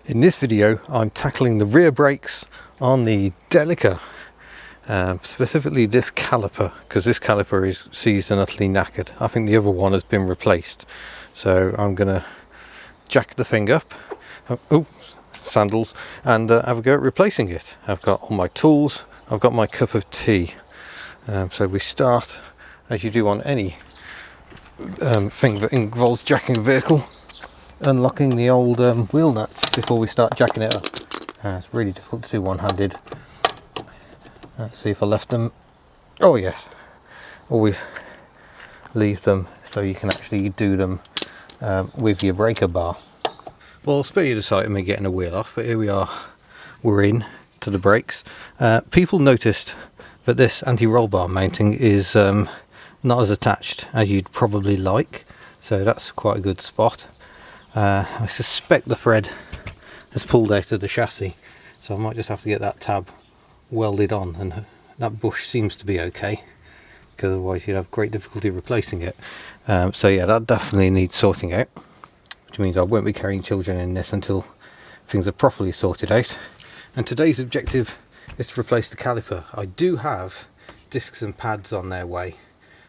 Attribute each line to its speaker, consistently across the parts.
Speaker 1: In this video I'm tackling the rear brakes on the Delica, specifically this caliper, because this caliper is seized and utterly knackered. I think the other one has been replaced, so I'm gonna jack the thing up, sandals, and have a go at replacing it. I've got all my tools, I've got my cup of tea. So we start, as you do on any thing that involves jacking a vehicle, unlocking the old wheel nuts before we start jacking it up. It's really difficult to do one-handed. Let's see if I left them. Oh yes, always leave them so you can actually do them with your breaker bar. Well, I'll spare you the sight of me getting a wheel off, but here we are, we're in to the brakes. People noticed that this anti-roll bar mounting is not as attached as you'd probably like, so that's quite a good spot. I suspect the thread has pulled out of the chassis, so I might just have to get that tab welded on, and that bush seems to be okay, because otherwise you'd have great difficulty replacing it. So yeah, that definitely needs sorting out, which means I won't be carrying children in this until things are properly sorted out. And today's objective is to replace the caliper. I do have discs and pads on their way,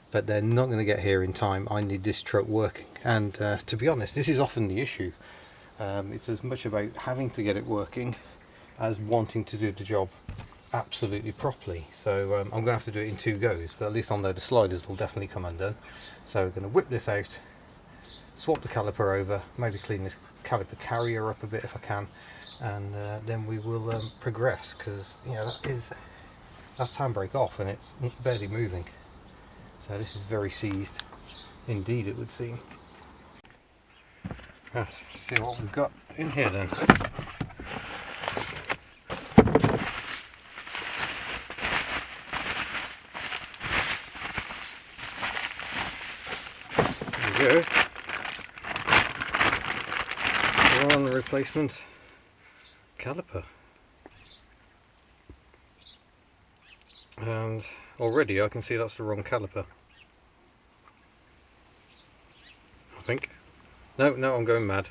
Speaker 1: but they're not going to get here in time. I need this truck working, and to be honest, this is often the issue. It's as much about having to get it working as wanting to do the job absolutely properly. So I'm going to have to do it in 2 goes, but at least on there the sliders will definitely come undone. So we're going to whip this out, swap the caliper over, maybe clean this caliper carrier up a bit if I can, and then we will progress, because that's handbrake off and it's barely moving. So this is very seized indeed, it would seem. Let's see what we've got in here then. There we go. We're on the replacement caliper. And already I can see that's the wrong caliper. I think. No, I'm going mad.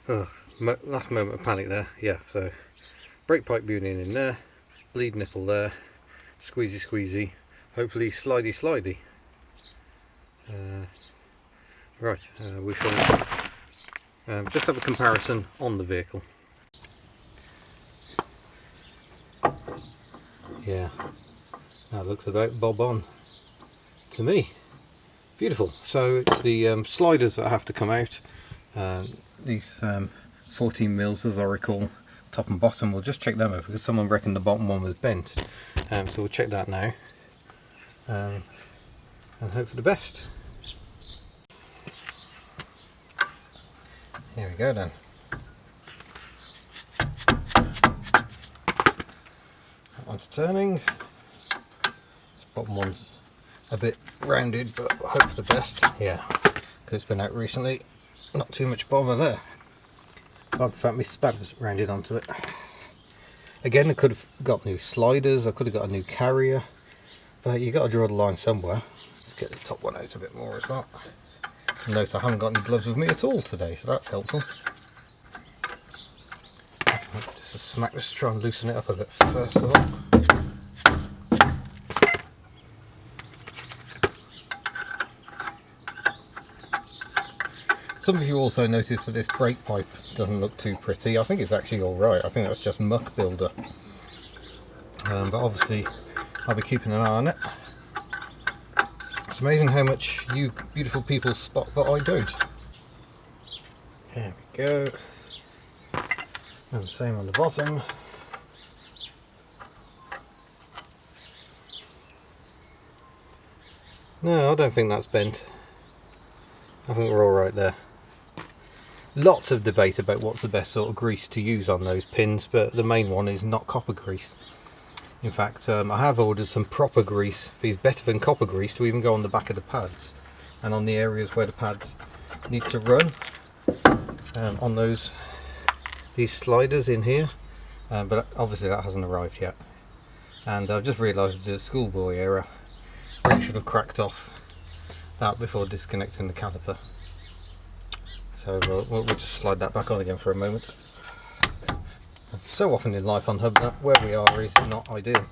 Speaker 1: Oh, last moment of panic there. Yeah, so brake pipe union in there, bleed nipple there, squeezy, hopefully slidey. Right, we shall just have a comparison on the vehicle. Yeah, that looks about bob on to me. Beautiful. So it's the sliders that have to come out. These 14 mils, as I recall, top and bottom. We'll just check them over, because someone reckoned the bottom one was bent. So we'll check that now, and hope for the best. Here we go then. That one's turning. This bottom one's a bit rounded, but hope for the best. Yeah, because it's been out recently. Not too much bother there. Oh, in fact, my spatter's rounded onto it. Again, I could have got new sliders, I could have got a new carrier, but you got to draw the line somewhere. Let's get the top one out a bit more as well. Note I haven't got any gloves with me at all today, so that's helpful. Just a smack this to try and loosen it up a bit first of all. Some of you also noticed that this brake pipe doesn't look too pretty. I think it's actually alright. I think that's just muck builder. But obviously I'll be keeping an eye on it. It's amazing how much you beautiful people spot that I don't. There we go. And the same on the bottom. No, I don't think that's bent. I think we're alright there. Lots of debate about what's the best sort of grease to use on those pins, but the main one is not copper grease. In fact, I have ordered some proper grease, these better than copper grease, to even go on the back of the pads and on the areas where the pads need to run, on these sliders in here, but obviously that hasn't arrived yet. And I've just realised I did a schoolboy error. Really should have cracked off that before disconnecting the caliper. So we'll just slide that back on again for a moment. So often in life on HubNut, where we are is not ideal.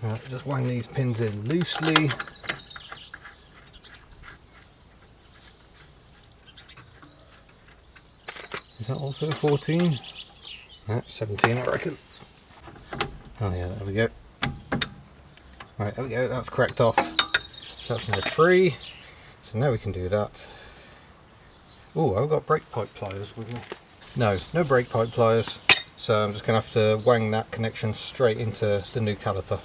Speaker 1: Right, just wang these pins in loosely. Is that also 14? No, 17 I reckon. Oh yeah, there we go. Right, there we go, that's cracked off. So that's now free. So now we can do that. Oh, I've got brake pipe pliers with me. No brake pipe pliers. So I'm just going to have to wang that connection straight into the new caliper.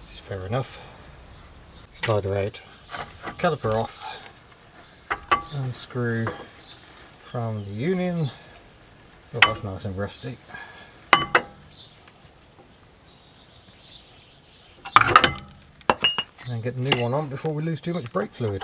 Speaker 1: This is fair enough. Slider out. Caliper off. Unscrew from the union. Oh, that's nice and rusty. And get the new one on before we lose too much brake fluid.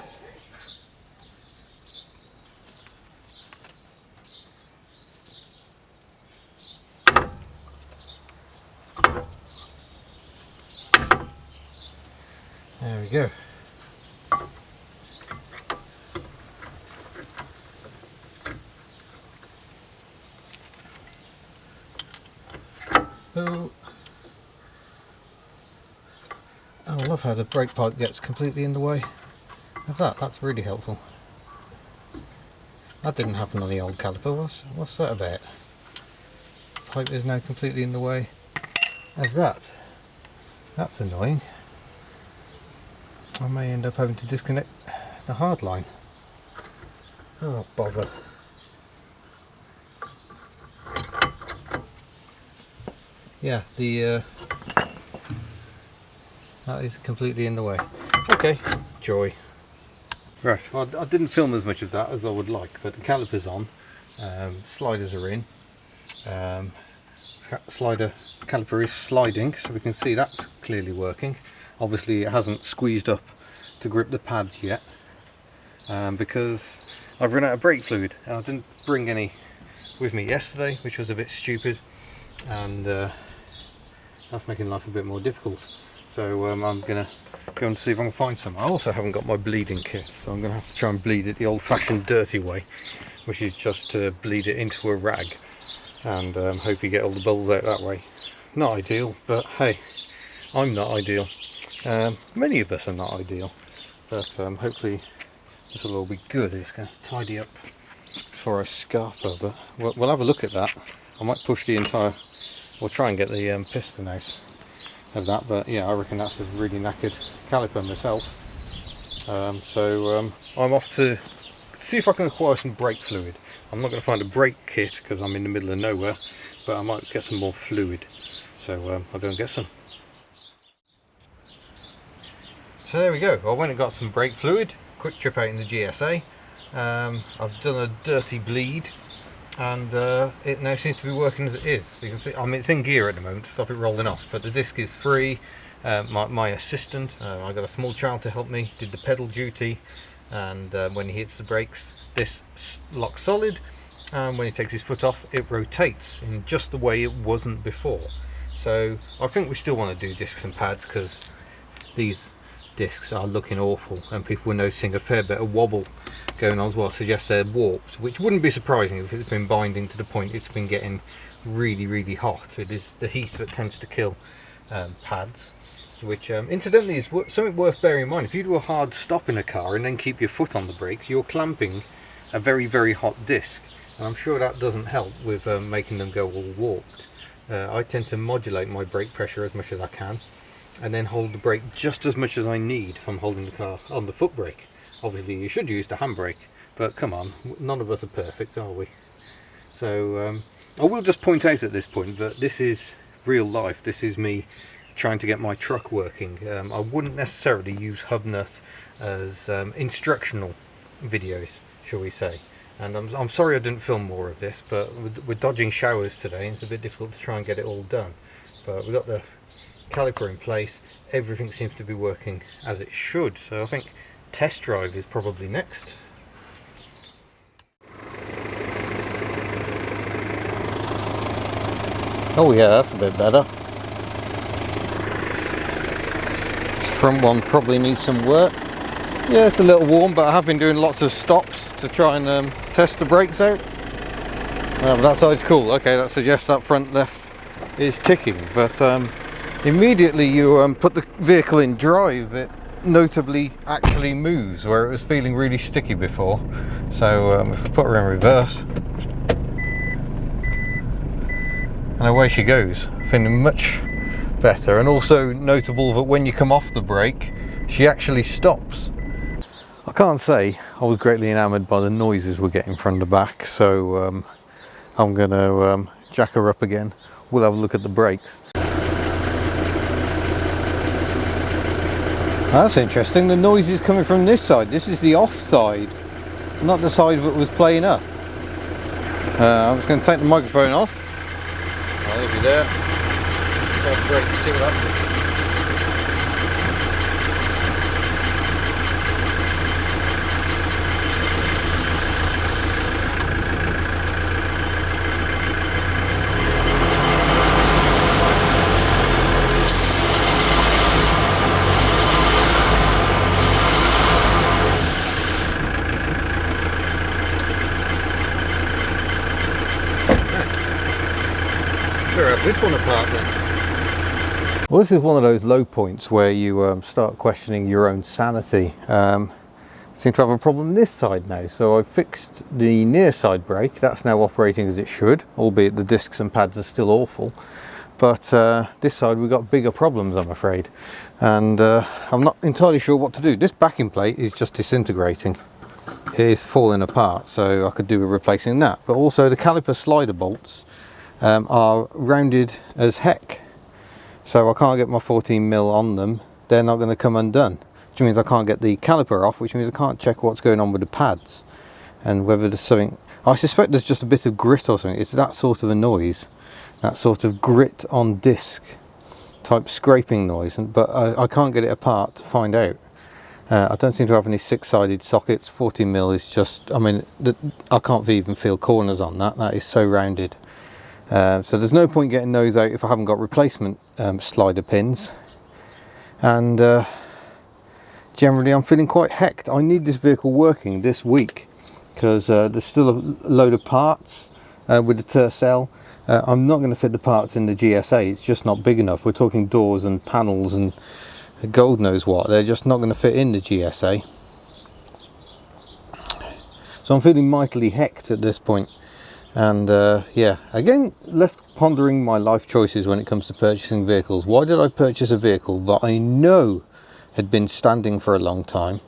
Speaker 1: There we go. Oh, I love how the brake pipe gets completely in the way of that. That's really helpful. That didn't happen on the old caliper. What's that about? Pipe is now completely in the way of that. That's annoying. I may end up having to disconnect the hard line. Oh, bother. Yeah, that is completely in the way. Okay, joy. Right, well, I didn't film as much of that as I would like, but the caliper's on, sliders are in, caliper is sliding, so we can see that's clearly working. Obviously it hasn't squeezed up to grip the pads yet, because I've run out of brake fluid, and I didn't bring any with me yesterday, which was a bit stupid, and that's making life a bit more difficult. So I'm going to go and see if I can find some. I also haven't got my bleeding kit, so I'm going to have to try and bleed it the old-fashioned dirty way, which is just to bleed it into a rag and hope you get all the bubbles out that way. Not ideal, but hey, I'm not ideal. Many of us are not ideal, but hopefully this will all be good. It's going to tidy up before I scarper, but we'll have a look at that. I might push the entire, or try and get the piston out of that, but yeah, I reckon that's a really knackered caliper myself. So I'm off to see if I can acquire some brake fluid. I'm not going to find a brake kit because I'm in the middle of nowhere, but I might get some more fluid. So I'll go and get some. So there we go, I went and got some brake fluid, quick trip out in the GSA. I've done a dirty bleed, and it now seems to be working as it is. You can see, I mean, it's in gear at the moment to stop it rolling off, but the disc is free. My assistant, I got a small child to help me, did the pedal duty, and when he hits the brakes, this locks solid, and when he takes his foot off, it rotates in just the way it wasn't before. So I think we still want to do discs and pads, because these discs are looking awful, and people were noticing a fair bit of wobble going on as well. Suggests they're warped, which wouldn't be surprising if it's been binding to the point it's been getting really hot. It is the heat that tends to kill pads, which incidentally is something worth bearing in mind. If you do a hard stop in a car and then keep your foot on the brakes, you're clamping a very hot disc, and I'm sure that doesn't help with making them go all warped. I tend to modulate my brake pressure as much as I can, and then hold the brake just as much as I need if I'm holding the car on the foot brake. Obviously you should use the handbrake, but come on, none of us are perfect, are we? So I will just point out at this point that this is real life. This is me trying to get my truck working. I wouldn't necessarily use HubNut as instructional videos, shall we say. And I'm sorry I didn't film more of this, but we're dodging showers today, and it's a bit difficult to try and get it all done. But we've got the caliper in place, everything seems to be working as it should, so I think test drive is probably next. Oh yeah, that's a bit better. This front one probably needs some work. Yeah, it's a little warm, but I have been doing lots of stops to try and test the brakes out. But that side's cool. Okay, that suggests that front left is ticking, but immediately you put the vehicle in drive, it notably actually moves where it was feeling really sticky before. So if I put her in reverse, and away she goes, feeling much better. And also notable that when you come off the brake, she actually stops. I can't say I was greatly enamoured by the noises we're getting from the back, so I'm going to jack her up again. We'll have a look at the brakes. That's interesting, the noise is coming from this side. This is the off side, not the side that was playing up. I'm just going to take the microphone off. I'll leave you there. Start the brake to see what happens. This one apart then. Well, this is one of those low points where you start questioning your own sanity. Seem to have a problem this side now, so I've fixed the near side brake. That's now operating as it should, albeit the discs and pads are still awful. But this side we've got bigger problems, I'm afraid, and I'm not entirely sure what to do. This backing plate is just disintegrating. It is falling apart, so I could do with replacing that. But also the caliper slider bolts are rounded as heck, so I can't get my 14mm on them. They're not going to come undone, which means I can't get the caliper off, which means I can't check what's going on with the pads and whether there's something. I suspect there's just a bit of grit or something. It's that sort of a noise, that sort of grit on disc type scraping noise, but I can't get it apart to find out. I don't seem to have any 6-sided sockets. 14mm is just, I mean, I can't even feel corners on that. That is so rounded. So there's no point getting those out if I haven't got replacement slider pins. And generally I'm feeling quite hecked. I need this vehicle working this week because there's still a load of parts with the Tercel. I'm not going to fit the parts in the GSA, it's just not big enough. We're talking doors and panels and God knows what. They're just not going to fit in the GSA. So I'm feeling mightily hecked at this point. And yeah, again, left pondering my life choices when it comes to purchasing vehicles. Why did I purchase a vehicle that I know had been standing for a long time?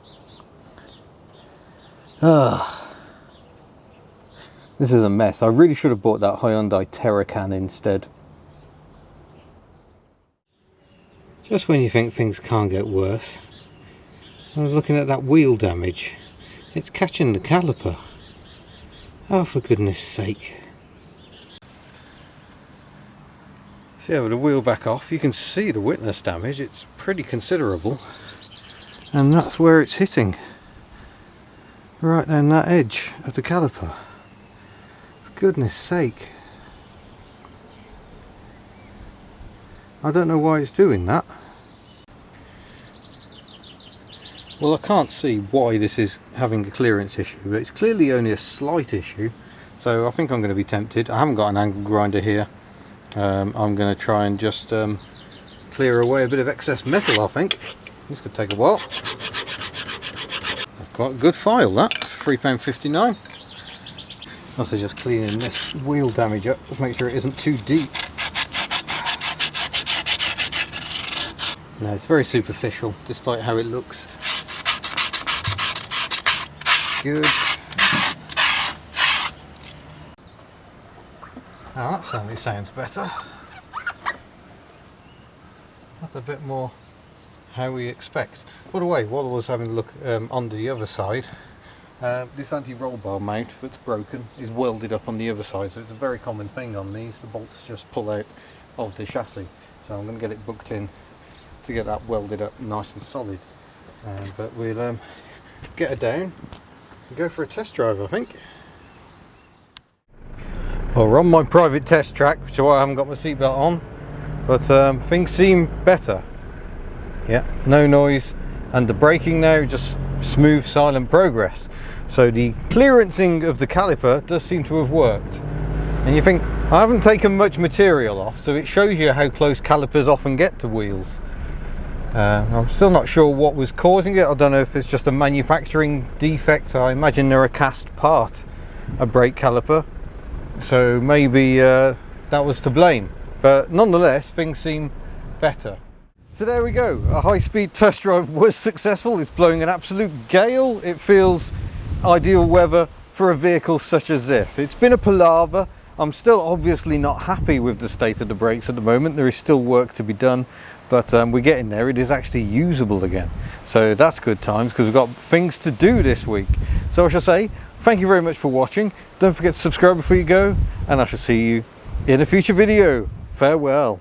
Speaker 1: This is a mess. I really should have bought that Hyundai Terracan instead. Just when you think things can't get worse, I was looking at that wheel damage. It's catching the caliper. Oh, for goodness sake. So yeah, with the wheel back off, you can see the witness damage. It's pretty considerable. And that's where it's hitting. Right down that edge of the caliper. For goodness sake. I don't know why it's doing that. Well, I can't see why this is having a clearance issue, but it's clearly only a slight issue, so I think I'm going to be tempted. I haven't got an angle grinder here. I'm going to try and just clear away a bit of excess metal, I think. This could take a while. That's quite a good file, that. £3.59. Also just cleaning this wheel damage up, just make sure it isn't too deep. No, it's very superficial, despite how it looks. Good. Now that certainly sounds better. That's a bit more how we expect. By the way, while I was having a look on the other side, this anti-roll bar mount that's broken is welded up on the other side, so it's a very common thing on these. The bolts just pull out of the chassis, so I'm going to get it booked in to get that welded up nice and solid. But we'll get her down and go for a test drive, I think. Well, we're on my private test track, which is why I haven't got my seatbelt on, but things seem better. Yeah, no noise, and the braking now just smooth, silent progress. So the clearancing of the caliper does seem to have worked. And you think, I haven't taken much material off, so it shows you how close calipers often get to wheels. I'm still not sure what was causing it. I don't know if it's just a manufacturing defect. I imagine they're a cast part, a brake caliper. So maybe that was to blame, but nonetheless things seem better. So there we go, a high-speed test drive was successful. It's blowing an absolute gale. It feels ideal weather for a vehicle such as this. It's been a palaver. I'm still obviously not happy with the state of the brakes at the moment. There is still work to be done, but we're getting there. It is actually usable again, so that's good times, because we've got things to do this week. So I shall say thank you very much for watching. Don't forget to subscribe before you go, and I shall see you in a future video. Farewell.